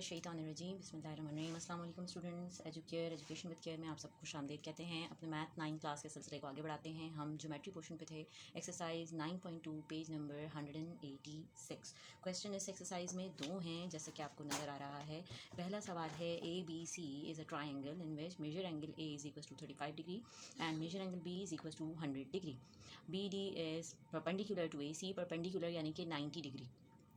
मिनशैतानिर्रजीम बिस्मिल्लाहिर्रहमानिर्रहीम। अस्सलाम वालेकुम स्टूडेंट्स, एजुकेशन विद केयर में आप सबको खुशामदीद कहते हैं। अपने मैथ 9 क्लास के सिलसिले को आगे बढ़ाते हैं। हम ज्योमेट्री पोर्शन पे थे, एक्सरसाइज 9.2 पेज नंबर 186। क्वेश्चन इस एक्सरसाइज में दो हैं जैसे कि आपको नज़र आ रहा है। पहला सवाल है ABC is a triangle in which measure angle A is equal to 35 degree and measure angle B is equal to 100 degree. BD is perpendicular to AC, perpendicular यानी कि 90 डिग्री।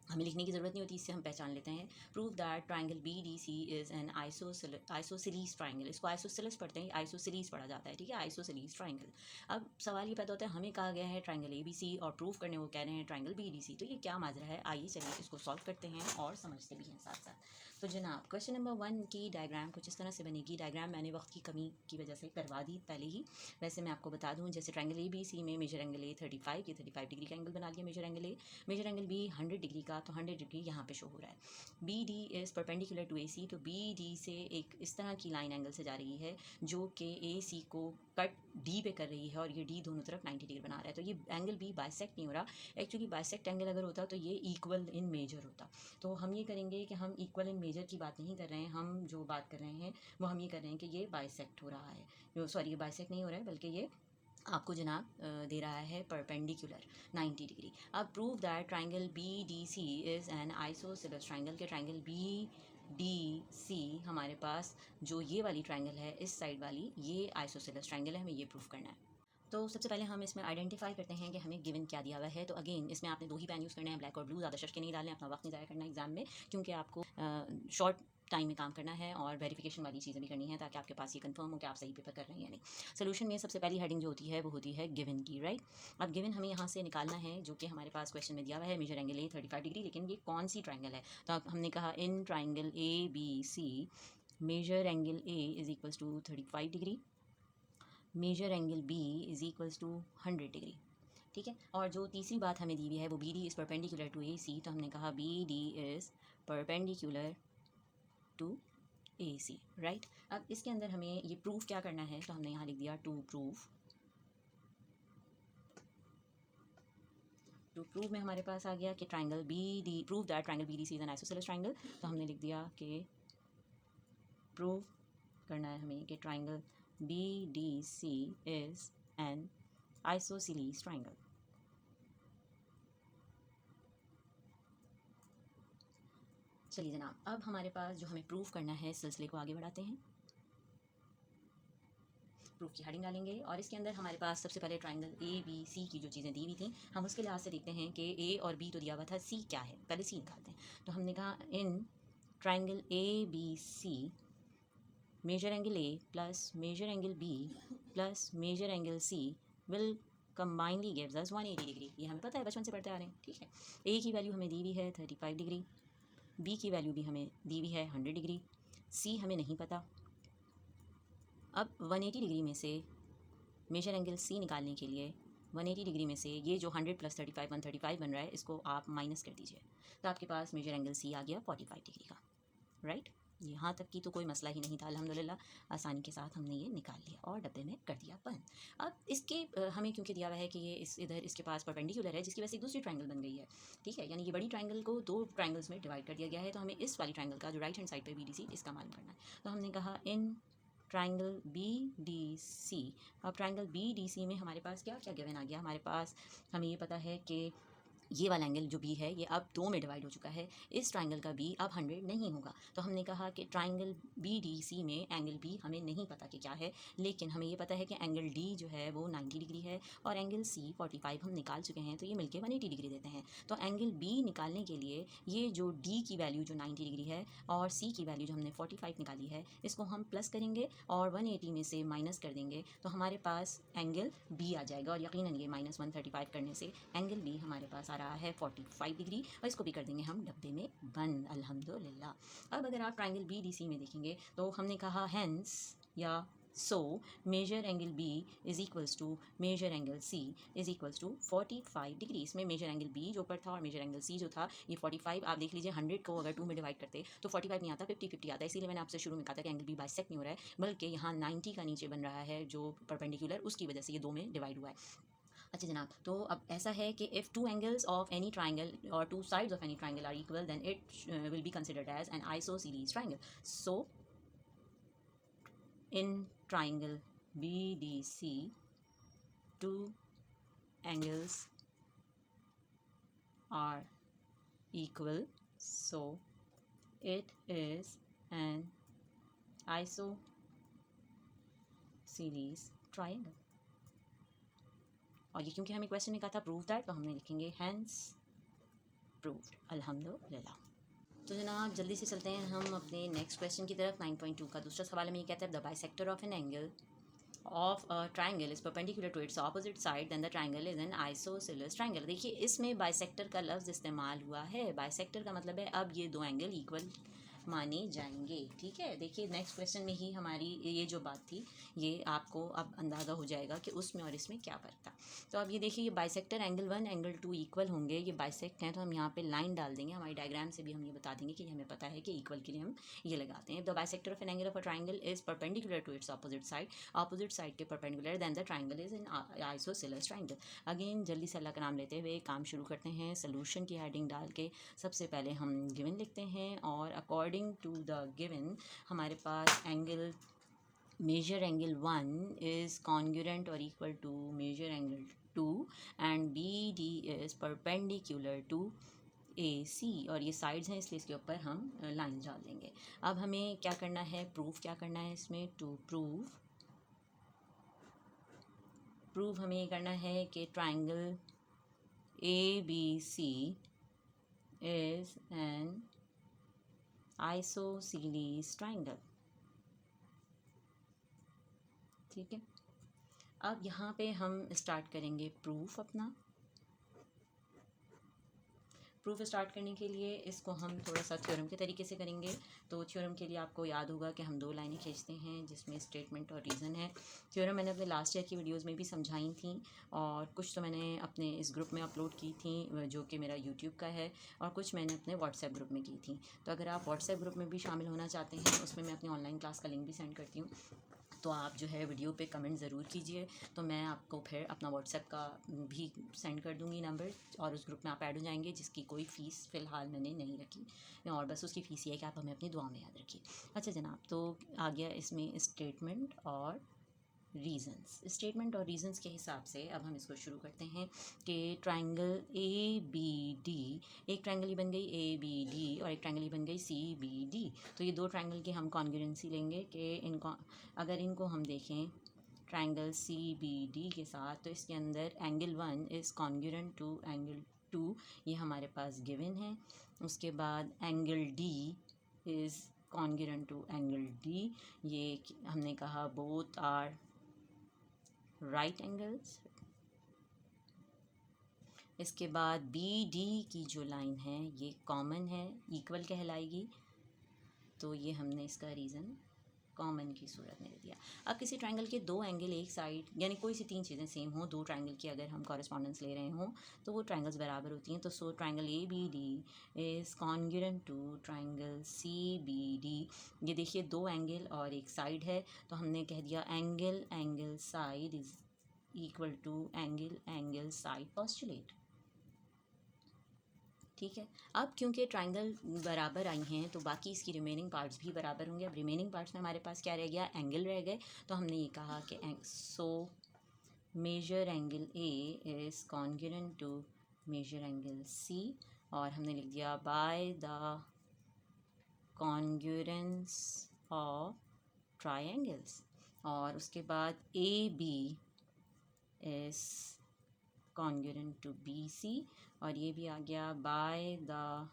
हमें लिखने की ज़रूरत नहीं होती, इससे हम पहचान लेते हैं। Prove that triangle BDC is an isosceles triangle. इसको आइसोसेलेस पढ़ते हैं, आइसोसेलेस पढ़ा जाता है, ठीक है, आइसोसेलेस ट्राइंगल। अब सवाल ये पैदा होता है, हमें कहा गया है ट्राइंगल ABC और प्रूव करने वो कह रहे हैं ट्राइंगल BDC। तो ये क्या माजरा है, आइए चलिए इसको सॉल्व करते हैं और समझते भी हैं साथ साथ। तो जनाब क्वेश्चन नंबर 1 की डायग्राम कुछ इस तरह से बनेगी। डायग्राम मैंने वक्त की कमी की वजह से करवा दी पहले ही। वैसे मैं आपको बता दूं, जैसे ट्राइंगल ABC में मेजर एंगल A 35, ये 35 डिग्री का एंगल बना लिया measure angle A। Measure angle B 100 degree का, तो 100 डिग्री यहाँ पे शो हो रहा है। BD is perpendicular to AC, तो BD से एक इस तरह की लाइन एंगल से जा रही है जो कि AC को कट D पे कर रही है और ये D दोनों तरफ 90 डिग्री बना रहा है। तो ये एंगल B बाइसेक्ट नहीं हो रहा। एक्चुअली बाइसेक्ट एंगल अगर होता तो ये इक्वल इन मेजर होता। तो हम ये करेंगे कि हम इक्वल इन मेजर की बात नहीं कर रहे हैं, हम जो बात कर रहे हैं वो हम ये कर रहे हैं कि ये बाइसेक्ट हो रहा है। सॉरी, ये बाइसेक्ट नहीं हो रहा है बल्कि ये आपको जनाब दे रहा है परपेंडिकुलर 90 डिग्री। अब prove that triangle BDC is an isosceles triangle के ट्राइंगल BDC हमारे पास जो ये वाली ट्राइंगल है इस साइड वाली, ये आइसोसेलेस ट्राइंगल है, हमें ये प्रूव करना है। तो सबसे पहले हम इसमें आइडेंटिफाई करते हैं कि हमें गिवन क्या दिया हुआ है। तो अगेन इसमें आपने दो ही पेन यूज़ करने हैं, ब्लैक और ब्लू। ज़्यादा शशके नहीं डालने, अपना वक्त नहीं ज़ाया करना एग्जाम में, क्योंकि आपको शॉर्ट टाइम में काम करना है और वेरिफिकेशन वाली चीज़ें भी करनी है ताकि आपके पास ये कंफर्म हो कि आप सही पेपर कर रहे हैं या नहीं। सोल्यूशन में सबसे पहली हेडिंग जो होती है वो होती है गिवन की, राइट। अब गिवन हमें यहाँ से निकालना है जो कि हमारे पास क्वेश्चन में दिया हुआ है, मेजर एंगल A 35 डिग्री। लेकिन ये कौन सी ट्राइंगल है, तो अब हमने कहा in triangle ABC measure angle A is equals to 35 degree, measure angle B is equals to 100 degree, ठीक है। और जो तीसरी बात हमें दी हुई है वो BD is perpendicular to AC, तो हमने कहा BD is perpendicular to AC, right. अब इसके अंदर हमें ये प्रूफ क्या करना है, तो हमने यहाँ लिख दिया टू प्रूफ में हमारे पास आ गया कि triangle BD, prove that triangle BDC is an isosceles triangle. तो हमने लिख दिया कि प्रूव करना है हमें कि triangle BDC is an isosceles triangle. चलिए जनाब, अब हमारे पास जो हमें प्रूफ करना है इस सिलसिले को आगे बढ़ाते हैं। प्रूफ की हेडिंग डालेंगे और इसके अंदर हमारे पास सबसे पहले ट्राइंगल ABC की जो चीज़ें दी हुई थी हम उसके लिहाज से देखते हैं कि A और B तो दिया हुआ था, C क्या है, पहले C निकालते हैं। तो हमने कहा in triangle ABC measure angle A plus measure angle B plus measure angle C will combinely gives us 180 degree. ये हमें पता है, बचपन से पढ़ते आ रहे हैं, ठीक है। A की वैल्यू हमें दी हुई है 35 डिग्री, B की वैल्यू भी हमें दी हुई है 100 डिग्री, C हमें नहीं पता। अब 180 डिग्री में से मेजर एंगल C निकालने के लिए 180 डिग्री में से ये जो 100 प्लस 35 135 बन रहा है, इसको आप माइनस कर दीजिए, तो आपके पास मेजर एंगल C आ गया 45 डिग्री का, राइट। यहाँ तक की तो कोई मसला ही नहीं था, अल्हम्दुलिल्लाह आसानी के साथ हमने ये निकाल लिया और डब्बे में कर दिया बंद। अब इसके हमें क्योंकि दिया हुआ है कि ये इधर इसके पास परपेंडिकुलर है, जिसकी वजह से एक दूसरी ट्राइंगल बन गई है, ठीक है। यानी ये बड़ी ट्राइंगल को दो ट्राइंगल्स में डिवाइड कर दिया गया है। तो हमें इस वाली ट्राइंगल का जो राइट हैंड साइड पे BDC इसका मालूम करना है। तो हमने कहा इन ट्राइंगल BDC। अब ट्राइंगल BDC में हमारे पास क्या क्या गिवन आ गया, हमारे पास हमें ये पता है कि ये वाला एंगल जो B है ये अब दो में डिवाइड हो चुका है, इस ट्राइंगल का B अब 100 नहीं होगा। तो हमने कहा कि ट्राइंगल BDC में एंगल B हमें नहीं पता कि क्या है, लेकिन हमें ये पता है कि एंगल D जो है वो 90 डिग्री है और एंगल C 45 हम निकाल चुके हैं, तो ये मिलके 180 डिग्री देते हैं। तो एंगल B निकालने के लिए ये जो D की वैल्यू जो 90 डिग्री है और C की वैल्यू जो हमने 45 निकाली है, इसको हम प्लस करेंगे और 180 में से माइनस कर देंगे, तो हमारे पास एंगल B आ जाएगा। और यकीनन ये माइनस 135 करने से एंगल B हमारे पास रहा है 45 डिग्री और इसको भी कर देंगे हम डब्बे में बंद, अल्हम्दुलिल्लाह। अब अगर आप ट्राइंगल BDC में देखेंगे तो हमने कहा हेंस या so measure angle B is equals to measure angle C is equals to 45 degree. इसमें मेजर एंगल B जो ऊपर था और मेजर एंगल C जो था ये 45, आप देख लीजिए 100 को अगर 2 में डिवाइड करते तो 45 नहीं आता, 50-50 आता है। इसीलिए मैंने आपसे शुरू में कहा था कि एंगल B बाइसेक्ट नहीं हो रहा है, बल्कि यहाँ 90 का नीचे बन रहा है जो परपेंडिकुलर, उसकी वजह से ये 2 में डिवाइड हुआ है। अच्छा जनाब, तो अब ऐसा है कि if two angles of any triangle और two sides of any triangle are equal then it will be considered as an isosceles triangle. So in triangle BDC, two angles are equal, so it is an isosceles triangle. और ये क्योंकि हमें question में कहा था prove that, तो हमने लिखेंगे हैंस प्रूव्ड. अल्हम्दुलिल्लाह. तो जनाब जल्दी से चलते हैं हम अपने नेक्स्ट क्वेश्चन की तरफ. 9.2 का दूसरा सवाल में ये कहता है the bisector of an angle of a triangle is perpendicular to its opposite side then the triangle is an isosceles triangle. देखिए इसमें बाइसेक्टर का लफ्ज़ इस्तेमाल हुआ है. बाइसेक्टर का मतलब है अब ये दो एंगल इक्वल माने जाएंगे. ठीक है, देखिए नेक्स्ट क्वेश्चन में ही हमारी ये जो बात थी ये आपको अब अंदाज़ा हो जाएगा कि उसमें और इसमें क्या फ़र्क था. तो अब ये देखिए ये बाइसेक्टर एंगल 1 एंगल 2 इक्वल होंगे. ये बाइसेक्ट हैं तो हम यहाँ पे लाइन डाल देंगे. हमारी डायग्राम से भी हम ये बता देंगे कि हमें पता है कि इक्वल के लिए हम ये लगाते हैं. The bisector of an angle of a triangle is perpendicular to its opposite side. Opposite side के perpendicular then the triangle is in isosceles triangle. Again जल्दी से अल्लाह का नाम लेते हुए काम शुरू करते हैं. सोल्यूशन की हेडिंग डाल के सबसे पहले हम गिवन लिखते हैं और अकॉर्डिंग टू द गिवन हमारे पास angle measure angle 1 is congruent or equal to measure angle 2 and BD is perpendicular to AC. और ये साइड्स हैं इसलिए इसके ऊपर हम लाइन डाल देंगे. अब हमें क्या करना है, प्रूफ क्या करना है इसमें. टू प्रूफ हमें ये करना है कि triangle ABC is an isosceles triangle. ठीक है, अब यहाँ पे हम स्टार्ट करेंगे प्रूफ. अपना प्रूफ स्टार्ट करने के लिए इसको हम थोड़ा सा थ्योरम के तरीके से करेंगे. तो थ्योरम के लिए आपको याद होगा कि हम दो लाइनें खींचते हैं जिसमें स्टेटमेंट और रीज़न है. थ्योरम मैंने अपने लास्ट ईयर की वीडियोस में भी समझाई थी और कुछ तो मैंने अपने इस ग्रुप में अपलोड की थी जो कि मेरा यूट्यूब का है और कुछ मैंने अपने व्हाट्सएप ग्रुप में की थी. तो अगर आप व्हाट्सएप ग्रुप में भी शामिल होना चाहते हैं उसमें मैं अपनी ऑनलाइन क्लास का लिंक भी सेंड करती हूँ. तो आप जो है वीडियो पे कमेंट ज़रूर कीजिए तो मैं आपको फिर अपना व्हाट्सएप का भी सेंड कर दूँगी नंबर और उस ग्रुप में आप ऐड हो जाएंगे जिसकी कोई फ़ीस फ़िलहाल मैंने नहीं रखी और बस उसकी फ़ीस ये है कि आप हमें अपनी दुआ में याद रखिए. अच्छा जनाब, तो आ गया इसमें स्टेटमेंट और रीज़न्स. स्टेटमेंट और रीज़न्स के हिसाब से अब हम इसको शुरू करते हैं कि ट्राइंगल ABD, एक ट्राइंगल ही बन गई ABD और एक ट्राइंगल ही बन गई CBD. तो ये दो ट्राइंगल की हम कॉन्ग्रुएंसी लेंगे कि इनको अगर इनको हम देखें ट्राइंगल CBD के साथ तो इसके अंदर angle 1 is congruent to angle 2. ये हमारे पास गिवन है. उसके बाद angle D is congruent to angle D. ये हमने कहा बोथ आर राइट एंगल्स. इसके बाद BD की जो लाइन है ये कॉमन है, इक्वल कहलाएगी. तो ये हमने इसका रीज़न कॉमन की सूरत में दे दिया. अब किसी ट्राइंगल के दो एंगल एक साइड यानी कोई सी तीन चीज़ें सेम हो, दो ट्राइंगल की अगर हम कॉरेस्पॉन्डेंस ले रहे हों तो वो ट्राइंगल्स बराबर होती हैं. तो so triangle ABD is congruent to triangle CBD. ये देखिए दो एंगल और एक साइड है तो हमने कह दिया angle side is equal to angle side postulate. ठीक है, अब क्योंकि ट्राइंगल बराबर आई हैं तो बाकी इसकी रिमेनिंग पार्ट्स भी बराबर होंगे. अब रिमेनिंग पार्ट्स में हमारे पास क्या रह गया, एंगल रह गए. तो हमने ये कहा कि so measure angle A is congruent to measure angle C और हमने लिख दिया by the congruence of triangles. और उसके बाद AB is congruent to BC और ये भी आ गया by the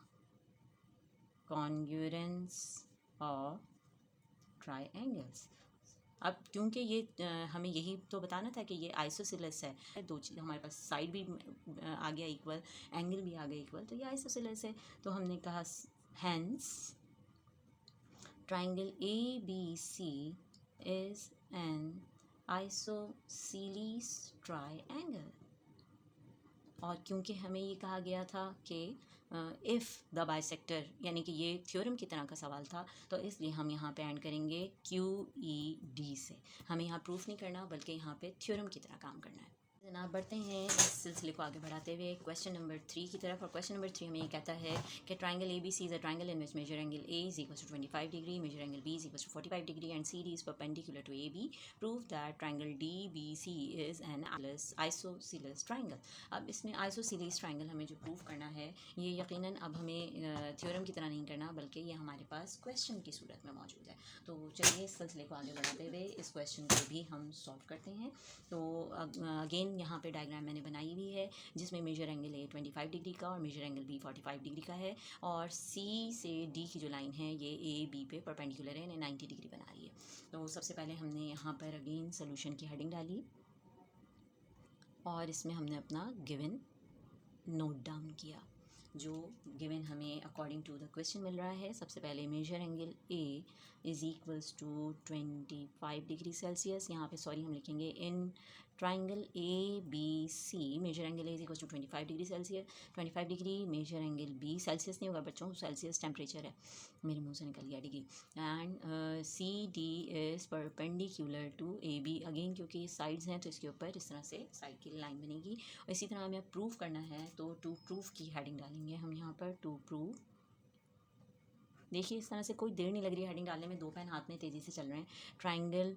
congruence of triangles. अब क्योंकि ये हमें यही तो बताना था कि ये आइसोसेलेस है, दो चीज़ हमारे पास साइड भी आ गया इक्वल, एंगल भी आ गया इक्वल, तो ये आइसोसेलेस है. तो हमने कहा hence triangle ABC is an isosceles triangle. और क्योंकि हमें ये कहा गया था कि इफ़ द बाइसेक्टर यानी कि ये थ्योरम की तरह का सवाल था तो इसलिए हम यहाँ पे एंड करेंगे QED से. हमें यहाँ प्रूफ नहीं करना बल्कि यहाँ पे थ्योरम की तरह काम करना है. जनाब बढ़ते हैं इस सिलसिले को आगे बढ़ाते हुए क्वेश्चन नंबर 3 की तरफ। और क्वेश्चन नंबर 3 हमें ये कहता है कि triangle A B C is a triangle in which measure angle A is equal to 25 degree, measure angle B is equal to 45 degree and C D is perpendicular to A B. Prove that triangle D B C is an isosceles triangle. अब इसमें आइसोसीलस triangle हमें जो prove करना है ये यकीनन अब हमें थ्योरम की तरह नहीं करना, बल्कि ये हमारे पास क्वेश्चन की सूरत में मौजूद है। तो चलिए इस सिलसिले को आगे बढ़ाते हुए इस क्वेश्चन को भी हम सॉल्व करते हैं। तो अगेन यहाँ पे डायग्राम मैंने बनाई हुई है जिसमें मेजर एंगल ए 25 डिग्री का और मेजर एंगल बी 45 डिग्री का है, और सी से डी की जो लाइन है ये ए बी पे परपेंडिकुलर है, यानी 90 डिग्री बना रही है। तो सबसे पहले हमने यहाँ पर अगेन सोल्यूशन की हेडिंग डाली और इसमें हमने अपना गिवन नोट डाउन किया। जो गिवन हमें अकॉर्डिंग टू द क्वेश्चन मिल रहा है, सबसे पहले measure angle A is equals to 25 degree Celsius. यहाँ पे सॉरी हम लिखेंगे in triangle A B C measure angle A is equals to 25 degree Celsius, 25 degree. Measure angle B Celsius नहीं होगा बच्चों, सेल्सियस टेम्परेचर है, मेरे मुंह से निकल गया degree. And C D is perpendicular to A B, again क्योंकि साइड्स हैं तो इसके ऊपर इस तरह से साइड की लाइन बनेगी। और इसी तरह हमें प्रूव करना है तो टू प्रूफ की हेडिंग डालेंगे हम यहाँ पर, टू प्रूव। देखिए इस तरह से कोई देर नहीं लग रही है हेडिंग डालने में, दो पेन हाथ में तेज़ी से चल रहे हैं। ट्राइंगल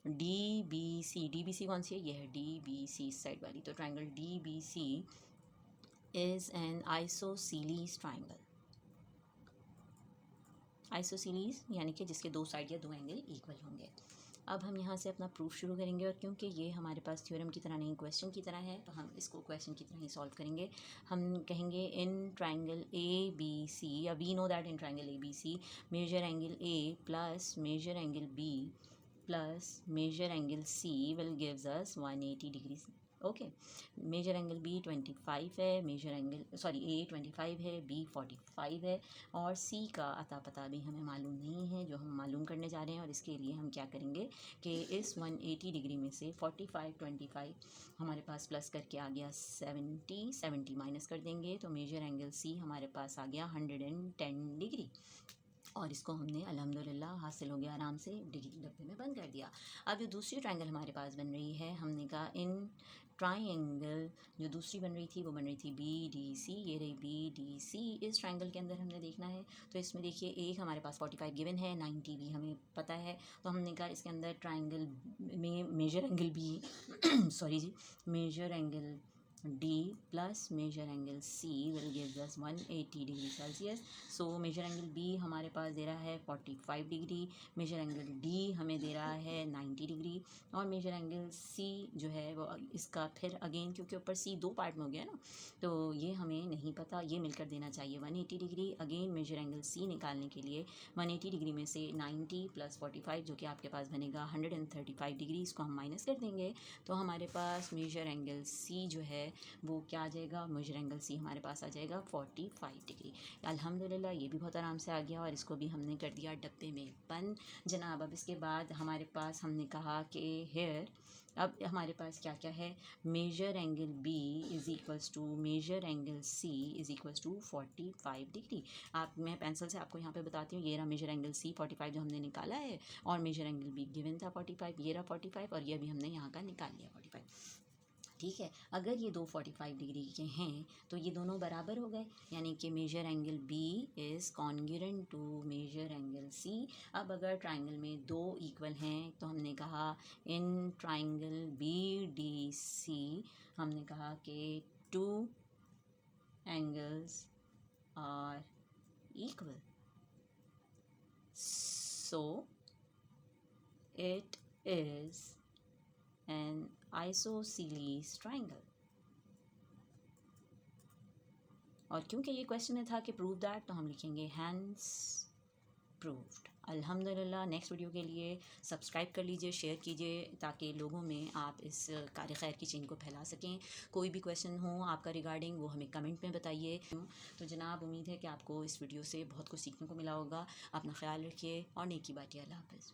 डी बी सी कौन सी है, ये है डी बी सी साइड वाली। तो triangle D B C is an isosceles triangle. Isosceles यानी कि जिसके दो साइड या दो एंगल इक्वल होंगे। अब हम यहाँ से अपना प्रूफ शुरू करेंगे, और क्योंकि ये हमारे पास थ्योरम की तरह नहीं क्वेश्चन की तरह है तो हम इसको क्वेश्चन की तरह ही सॉल्व करेंगे। हम कहेंगे इन ट्राइंगल ए बी सी, या we know that in triangle A B C measure angle A plus measure angle B plus measure angle C will gives us 180 degree. Okay, measure angle B 25 है, measure angle sorry ए 25 है, B 45 है, और सी का अता पता भी हमें मालूम नहीं है जो हम मालूम करने जा रहे हैं। और इसके लिए हम क्या करेंगे कि इस 180 डिग्री में से 45 25 हमारे पास प्लस करके आ गया 70 माइनस कर देंगे तो मेजर एंगल सी हमारे पास आ गया 110 डिग्री। और इसको हमने अल्हम्दुलिल्लाह हासिल हो गया आराम से, डिग्री डब्बे में बंद कर दिया। अब जो दूसरी ट्रायंगल हमारे पास बन रही है, हमने कहा इन ट्रायंगल जो दूसरी बन रही थी वो बन रही थी बी डी सी, ये रही बी डी सी। इस ट्रायंगल के अंदर हमने देखना है तो इसमें देखिए एक हमारे पास 45 गिवन है, 90 भी हमें पता है। तो हमने कहा इसके अंदर ट्रायंगल में मेजर एंगल बी सॉरी जी, measure angle D plus measure angle C will give us 180 degree Celsius. So measure angle B हमारे पास दे रहा है 45 डिग्री, मेजर एंगल D हमें दे रहा है 90 डिग्री, और मेजर एंगल C जो है वो इसका फिर अगेन क्योंकि ऊपर C दो पार्ट में हो गया ना तो ये हमें नहीं पता, ये मिलकर देना चाहिए 180 degree. Again measure angle C निकालने के लिए 180 डिग्री में से 90 प्लस 45 जो कि आपके पास बनेगा 135 डिग्री, इसको हम माइनस कर देंगे तो हमारे पास मेजर एंगल C जो है वो क्या आ जाएगा, मेजर एंगल सी हमारे पास आ जाएगा 45 डिग्री। अल्हम्दुलिल्लाह ये भी बहुत आराम से आ गया और इसको भी हमने कर दिया डब्बे में बंद जनाब। अब इसके बाद हमारे पास हमने कहा कि हेयर, अब हमारे पास क्या क्या है, measure angle B is equals to measure angle C is equals to 45 degree. आप मैं पेंसिल से आपको यहाँ पे बताती हूँ, ये रहा मेजर एंगल सी 45 जो हमने निकाला है, और मेजर एंगल बी गिवन था 45, ये रहा 45 और ये भी हमने यहाँ का निकाल लिया 45। ठीक है, अगर ये दो 45 डिग्री के हैं तो ये दोनों बराबर हो गए, यानी कि measure angle B is congruent to measure angle C. अब अगर ट्राइंगल में दो इक्वल हैं तो हमने कहा in triangle B D C हमने कहा कि two angles are equal, so it is an isosceles triangle। और क्योंकि ये क्वेश्चन में था कि प्रूव दैट तो हम लिखेंगे हैंस प्रूव्ड। अल्हम्दुलिल्लाह। नेक्स्ट वीडियो के लिए सब्सक्राइब कर लीजिए, शेयर कीजिए ताकि लोगों में आप इस कार खैर की चेन को फैला सकें। कोई भी क्वेश्चन हो आपका रिगार्डिंग वो हमें कमेंट में बताइए। तो जनाब उम्मीद है कि आपको इस वीडियो से बहुत कुछ सीखने को मिला होगा। अपना ख्याल रखिए और नेकी बाटिए। अल्लाह हाफ़िज़।